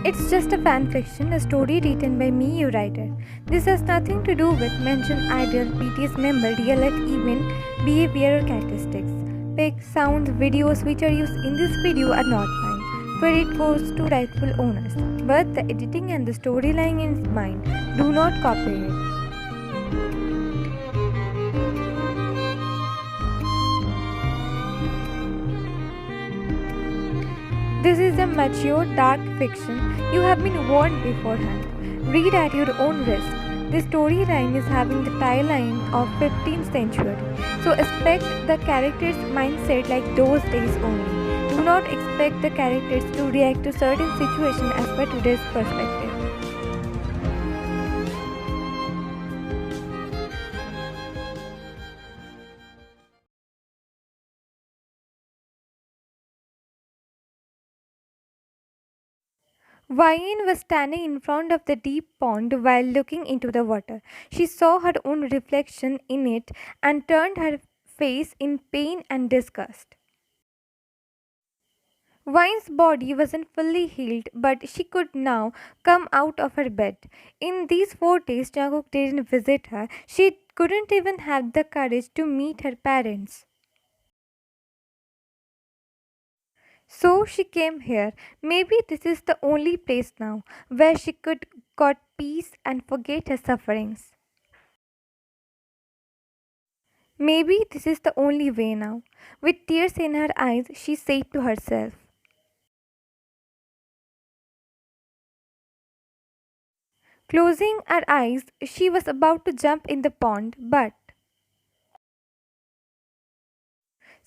It's just a fanfiction, a story written by me, you writer. This has nothing to do with mentioned ideal BTS member, real life event, behavior or characteristics. Pics, sounds, videos which are used in this video are not mine. Credit goes to rightful owners. But the editing and the storyline is mine. Do not copy it. This is a mature, dark fiction. You have been warned beforehand. Read at your own risk. The storyline is having the timeline of 15th century. So expect the characters' mindset like those days only. Do not expect the characters to react to certain situations as per today's perspective. Vine was standing in front of the deep pond while looking into the water. She saw her own reflection in it and turned her face in pain and disgust. Vine's body wasn't fully healed, but she could now come out of her bed. In these 4 days, Jungkook didn't visit her. She couldn't even have the courage to meet her parents. So she came here. Maybe this is the only place now where she could got peace and forget her sufferings. Maybe this is the only way now. With tears in her eyes, she said to herself. Closing her eyes, she was about to jump in the pond, but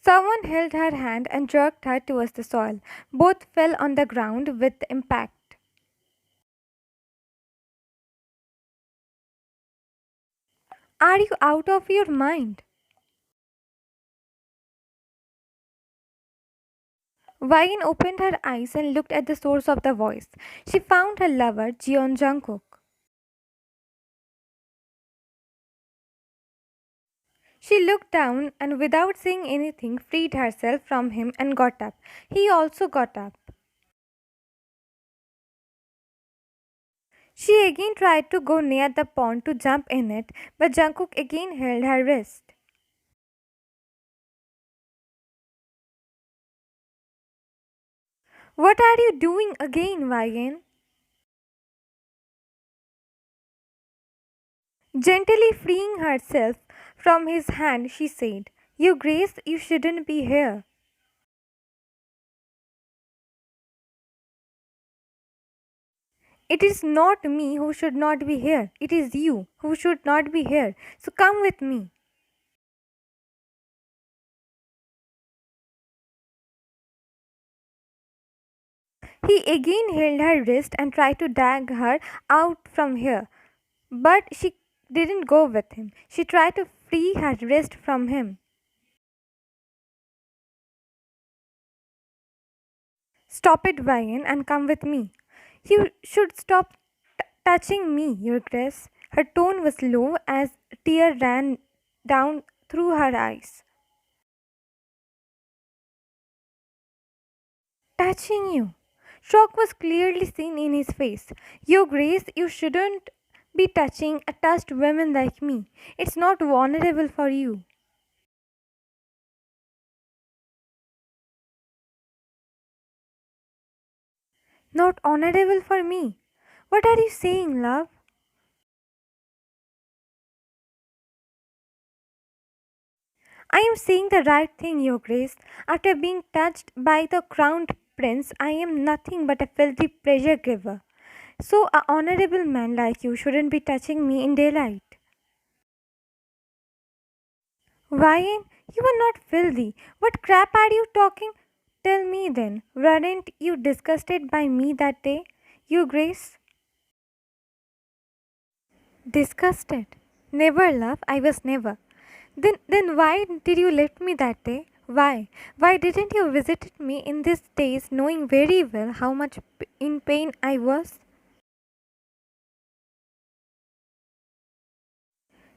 someone held her hand and jerked her towards the soil. Both fell on the ground with the impact. Are you out of your mind? Vine opened her eyes and looked at the source of the voice. She found her lover, Jeon Jungkook. She looked down and without saying anything freed herself from him and got up. He also got up. She again tried to go near the pond to jump in it, but Jungkook again held her wrist. What are you doing again, Vine? Gently freeing herself from his hand, she said, Your Grace, you shouldn't be here. It is not me who should not be here. It is you who should not be here. So come with me. He again held her wrist and tried to drag her out from here. But she didn't go with him. She tried to free her wrist from him. Stop it, Vine, and come with me. You should stop touching me, Your Grace. Her tone was low as a tear ran down through her eyes. Touching you. Shock was clearly seen in his face. Your Grace, you shouldn't be touching a touched woman like me. It's not vulnerable for you. Not honorable for me. What are you saying, love? I am saying the right thing, Your Grace. After being touched by the crowned prince, I am nothing but a filthy pleasure giver. So, a honorable man like you shouldn't be touching me in daylight. Ryan, you are not filthy. What crap are you talking? Tell me then, weren't you disgusted by me that day, Your Grace? Disgusted? Never, love. I was never. Then why did you leave me that day? Why? Why didn't you visit me in these days knowing very well how much in pain I was?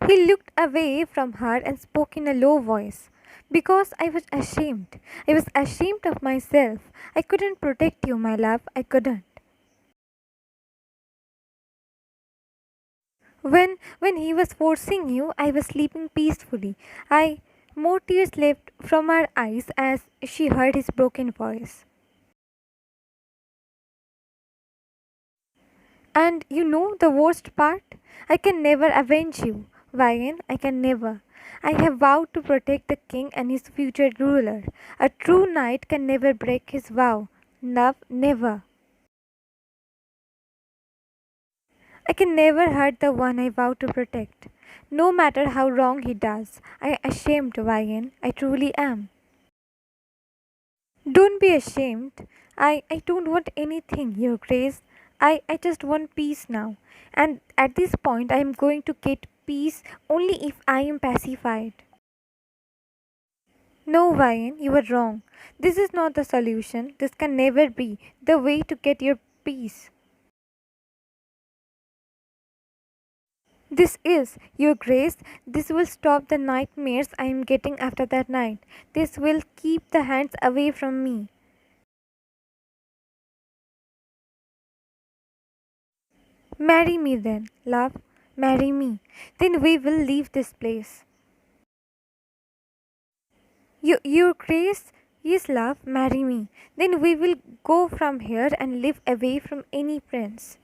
He looked away from her and spoke in a low voice. Because I was ashamed. I was ashamed of myself. I couldn't protect you, my love. I couldn't. When he was forcing you, I was sleeping peacefully. I More tears leapt from her eyes as she heard his broken voice. And you know the worst part? I can never avenge you. Vian, I can never. I have vowed to protect the king and his future ruler. A true knight can never break his vow. Love, never. I can never hurt the one I vow to protect. No matter how wrong he does. I am ashamed, Vian. I truly am. Don't be ashamed. I don't want anything, Your Grace. I just want peace now. And at this point, I am going to get peace only if I am pacified. No, Vian, you are wrong. This is not the solution. This can never be the way to get your peace. This is, Your Grace. This will stop the nightmares I am getting after that night. This will keep the hands away from me. Marry me then, love. Marry me. Then we will leave this place. Your Grace, yes, love, marry me. Then we will go from here and live away from any prince.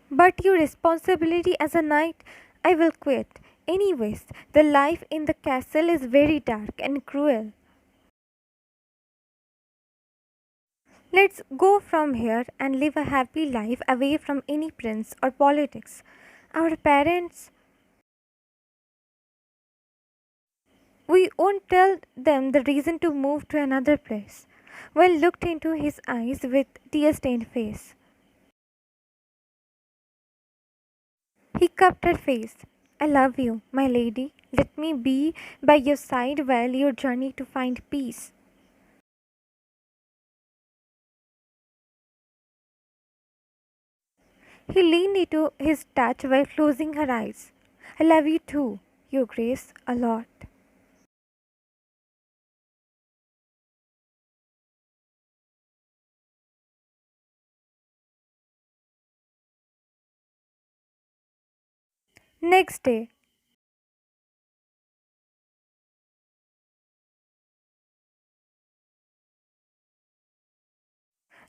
But your responsibility as a knight, I will quit. Anyways, the life in the castle is very dark and cruel. Let's go from here and live a happy life away from any prince or politics. Our parents, we won't tell them the reason to move to another place. Well looked into his eyes with tear-stained face. He cupped her face. I love you, my lady. Let me be by your side while you journey to find peace. He leaned into his touch while closing her eyes. I love you too, Your Grace, a lot. Next day,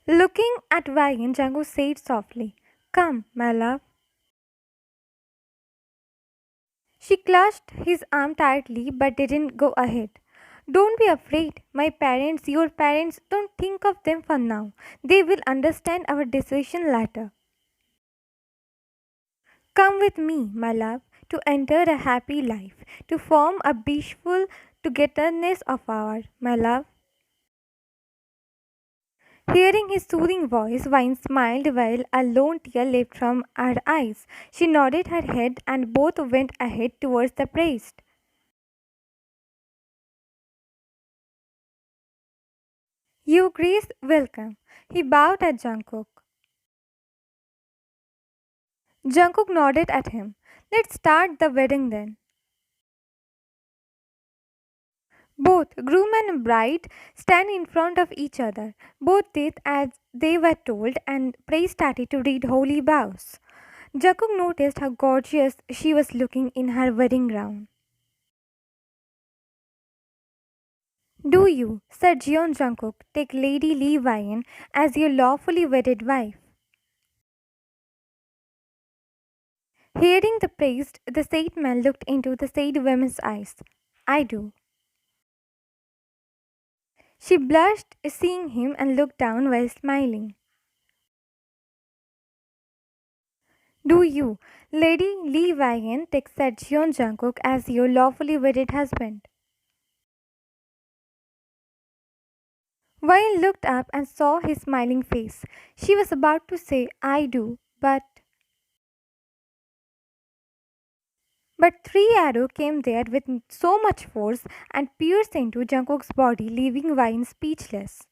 looking at Vian, Django said softly, Come, my love. She clutched his arm tightly but didn't go ahead. Don't be afraid. My parents, your parents, don't think of them for now. They will understand our decision later. Come with me, my love, to enter a happy life, to form a peaceful togetherness of our, my love. Hearing his soothing voice, Vine smiled while a lone tear leaped from her eyes. She nodded her head and both went ahead towards the priest. Your Grace, welcome. He bowed at Jungkook. Jungkook nodded at him. Let's start the wedding then. Both groom and bride stand in front of each other. Both did as they were told, and priest started to read holy vows. Jungkook noticed how gorgeous she was looking in her wedding gown. Do you, Sir Jeon Jungkook, take Lady Lee Wyan as your lawfully wedded wife? Hearing the priest, the said man looked into the said woman's eyes. I do. She blushed, seeing him, and looked down while smiling. Do you, Lady Lee Wyan, take Sir Jeon Jungkook as your lawfully wedded husband? Wyan looked up and saw his smiling face. She was about to say, I do, but three arrows came there with so much force and pierced into Jungkook's body, leaving Wyan speechless.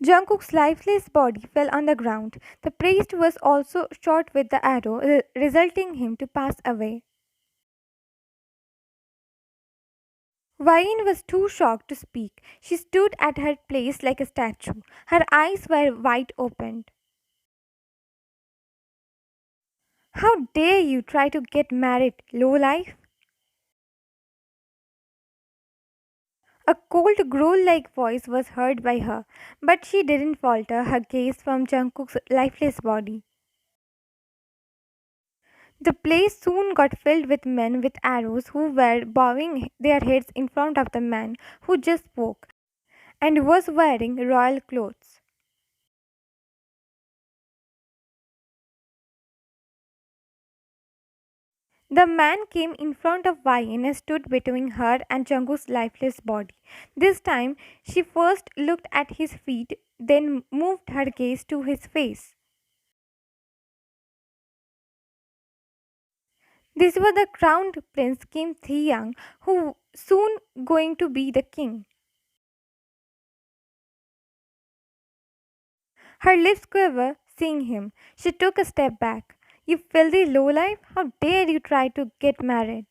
Jungkook's lifeless body fell on the ground. The priest was also shot with the arrow, resulting him to pass away. Vine was too shocked to speak. She stood at her place like a statue. Her eyes were wide open. How dare you try to get married, lowlife? A cold growl-like voice was heard by her, but she didn't falter her gaze from Jungkook's lifeless body. The place soon got filled with men with arrows who were bowing their heads in front of the man who just spoke and was wearing royal clothes. The man came in front of Vian and stood between her and Jungkook's lifeless body. This time, she first looked at his feet, then moved her gaze to his face. This was the crowned prince Kim Taehyung, who soon going to be the king. Her lips quivered, seeing him. She took a step back. You filthy lowlife, how dare you try to get married?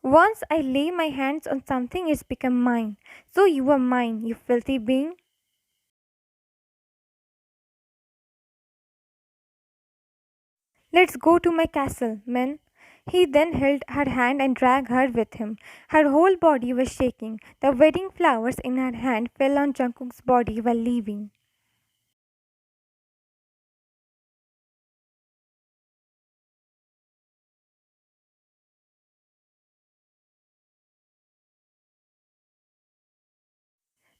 Once I lay my hands on something, it's become mine. So you are mine, you filthy being. Let's go to my castle, men. He then held her hand and dragged her with him. Her whole body was shaking. The wedding flowers in her hand fell on Jungkook's body while leaving.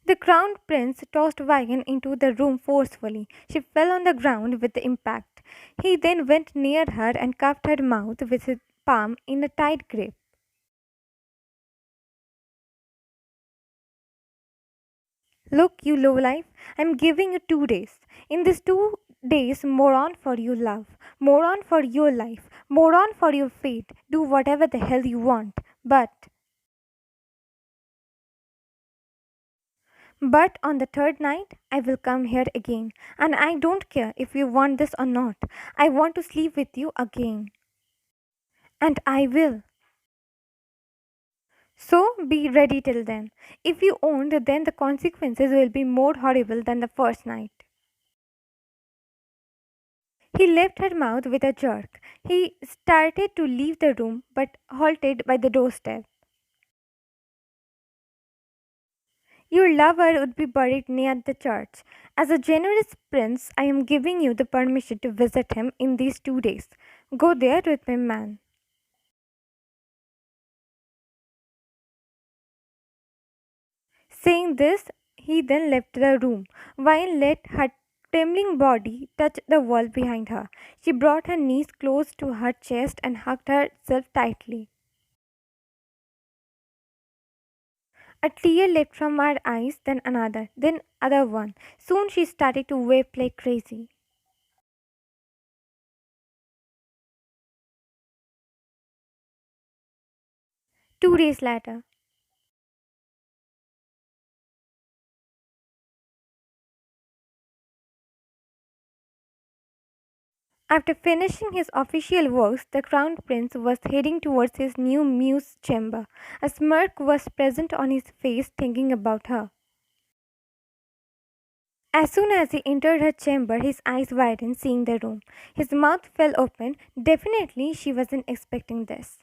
The crowned prince tossed Vigan into the room forcefully. She fell on the ground with the impact. He then went near her and cuffed her mouth with his palm in a tight grip. Look, you lowlife, I'm giving you 2 days. In these 2 days, more on for your love, more on for your life, more on for your fate. Do whatever the hell you want. But on the third night, I will come here again. And I don't care if you want this or not. I want to sleep with you again. And I will. So be ready till then. If you won't, then the consequences will be more horrible than the first night. He left her mouth with a jerk. He started to leave the room but halted by the doorstep. Your lover would be buried near the church. As a generous prince, I am giving you the permission to visit him in these 2 days. Go there with my man. Saying this, he then left the room. Vine let her trembling body touch the wall behind her. She brought her knees close to her chest and hugged herself tightly. A tear leapt from her eyes, then another, then other one. Soon she started to weep like crazy. 2 days later, after finishing his official works, the crown prince was heading towards his new muse chamber. A smirk was present on his face, thinking about her. As soon as he entered her chamber, his eyes widened, seeing the room. His mouth fell open. Definitely, she wasn't expecting this.